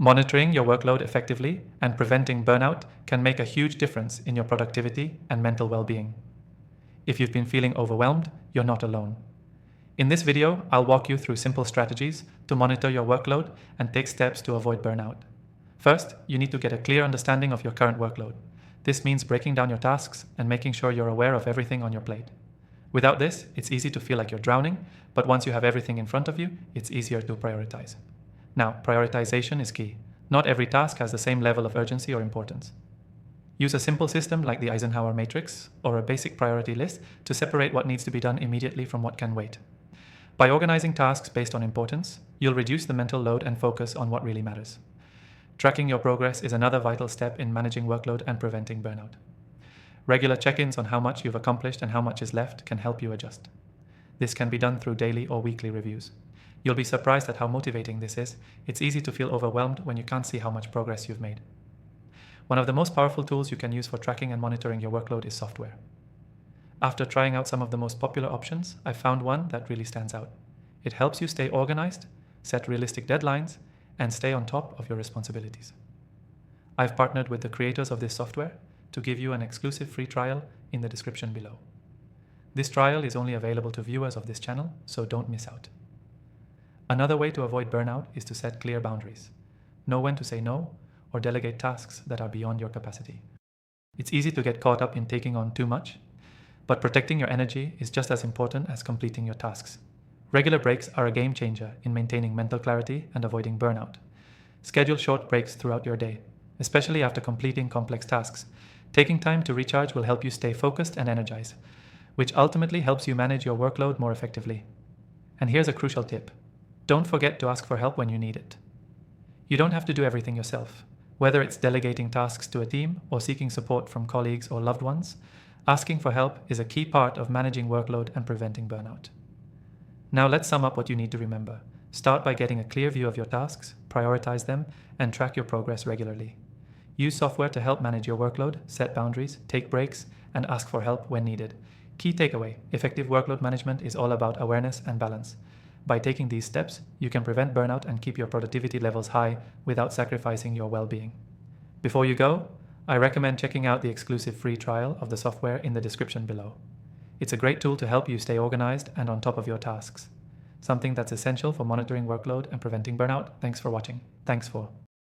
Monitoring your workload effectively and preventing burnout can make a huge difference in your productivity and mental well-being. If you've been feeling overwhelmed, you're not alone. In this video, I'll walk you through simple strategies to monitor your workload and take steps to avoid burnout. First, you need to get a clear understanding of your current workload. This means breaking down your tasks and making sure you're aware of everything on your plate. Without this, it's easy to feel like you're drowning, but once you have everything in front of you, it's easier to prioritize. Now, prioritization is key. Not every task has the same level of urgency or importance. Use a simple system like the Eisenhower matrix or a basic priority list to separate what needs to be done immediately from what can wait. By organizing tasks based on importance, you'll reduce the mental load and focus on what really matters. Tracking your progress is another vital step in managing workload and preventing burnout. Regular check-ins on how much you've accomplished and how much is left can help you adjust. This can be done through daily or weekly reviews. You'll be surprised at how motivating this is. It's easy to feel overwhelmed when you can't see how much progress you've made. One of the most powerful tools you can use for tracking and monitoring your workload is software. After trying out some of the most popular options, I found one that really stands out. It helps you stay organized, set realistic deadlines, and stay on top of your responsibilities. I've partnered with the creators of this software to give you an exclusive free trial in the description below. This trial is only available to viewers of this channel, so don't miss out. Another way to avoid burnout is to set clear boundaries. Know when to say no or delegate tasks that are beyond your capacity. It's easy to get caught up in taking on too much, but protecting your energy is just as important as completing your tasks. Regular breaks are a game changer in maintaining mental clarity and avoiding burnout. Schedule short breaks throughout your day, especially after completing complex tasks. Taking time to recharge will help you stay focused and energized, which ultimately helps you manage your workload more effectively. And here's a crucial tip. Don't forget to ask for help when you need it. You don't have to do everything yourself. Whether it's delegating tasks to a team or seeking support from colleagues or loved ones, asking for help is a key part of managing workload and preventing burnout. Now let's sum up what you need to remember. Start by getting a clear view of your tasks, prioritize them, and track your progress regularly. Use software to help manage your workload, set boundaries, take breaks, and ask for help when needed. Key takeaway: effective workload management is all about awareness and balance. By taking these steps, you can prevent burnout and keep your productivity levels high without sacrificing your well-being. Before you go, I recommend checking out the exclusive free trial of the software in the description below. It's a great tool to help you stay organized and on top of your tasks, something that's essential for monitoring workload and preventing burnout. Thanks for watching. Thanks for